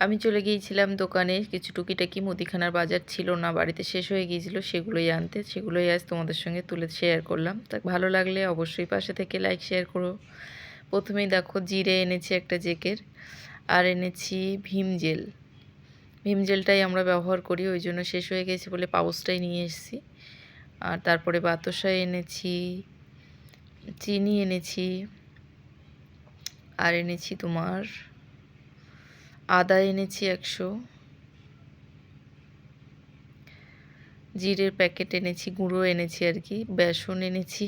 আমি চলে গিয়েছিলাম দোকানে, কিছু টুকিটাকি মুদিখানার বাজার ছিল না, বাড়িতে শেষ হয়ে গিয়েছিলো, সেগুলোই আনতে। সেগুলোই আজ তোমাদের সঙ্গে তুলে শেয়ার করলাম। তা ভালো লাগলে অবশ্যই পাশে থেকে লাইক শেয়ার করো। প্রথমেই দেখো জিরে এনেছি একটা জেকের, আর এনেছি ভীম জেল। ভীম জেলটাই আমরা ব্যবহার করি, ওই জন্য শেষ হয়ে গেছে বলে পাউচটাই নিয়ে এসেছি। আর তারপরে বাতাসা এনেছি, চিনি এনেছি, আর এনেছি তোমার আদা এনেছি 100, জিরের প্যাকেট এনেছি, গুঁড়ো এনেছি আর কি, বেসন এনেছি,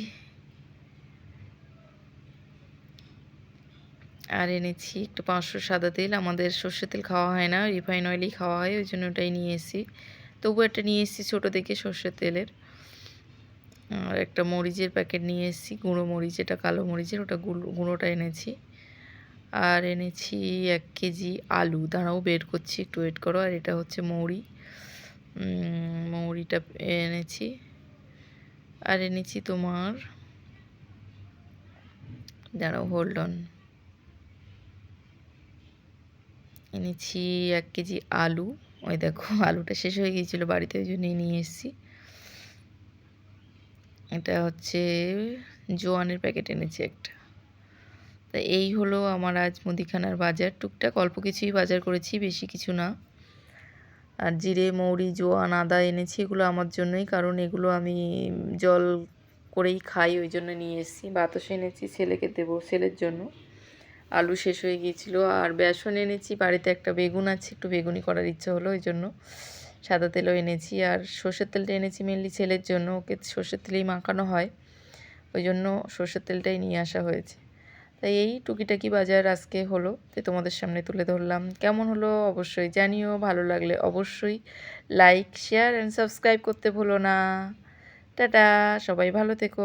আর এনেছি একটু 500 সাদা তেল। আমাদের সর্ষে তেল খাওয়া হয় না, রিফাইন অয়েলই খাওয়া হয়, ওই জন্য ওটাই নিয়ে এসেছি। তবু একটা নিয়ে এসেছি ছোটো দেখে সর্ষের তেলের। আর একটা মরিচের প্যাকেট নিয়ে এসেছি, গুঁড়ো মরিচ, এটা কালো মরিচের, ওটা গুঁড়োটা এনেছি। আর এনেছি 1 কেজি আলু, দাঁড়াও বের করছি, একটু ওয়েট করো। আর এটা হচ্ছে মৌরি, মৌরিটা এনেছি। আর এনেছি তোমার, দাঁড়াও হোল্ড অন, এনেছি 1 কেজি আলু। ওই দেখো আলুটা শেষ হয়ে গিয়েছিলো বাড়িতে, ওই জন্যই নিয়ে এসেছি। এটা হচ্ছে জোয়ানের প্যাকেট এনেছি একটা। তা এই হলো আমার আজ মুদিখানার বাজার। টুকটাক অল্প কিছুই বাজার করেছি, বেশি কিছু না। আর জিরে, মৌরি, জোয়ান, আদা এনেছি, এগুলো আমার জন্যই, কারণ এগুলো আমি জল করেই খাই, ওই জন্য নিয়ে এসেছি। বাতাসা এনেছি ছেলেকে দেবো, ছেলের জন্য। আলু শেষ হয়ে গিয়েছিল। আর বেসন এনেছি, বাড়িতে একটা বেগুন আছে, একটু বেগুনি করার ইচ্ছা হলো, ওই জন্য। সাদা তেলও এনেছি। আর সর্ষের তেলটা এনেছি মেনলি ছেলের জন্য, ওকে সর্ষের তেলেই মাখানো হয়, ওই জন্য সর্ষের তেলটাই নিয়ে আসা হয়েছে। তাই এই টুকিটাকি বাজার আজকে হলো, তাই তোমাদের সামনে তুলে ধরলাম। কেমন হলো অবশ্যই জানিও, ভালো লাগলে অবশ্যই লাইক, শেয়ার অ্যান্ড সাবস্ক্রাইব করতে ভুলো না। টাটা, সবাই ভালো থেকো।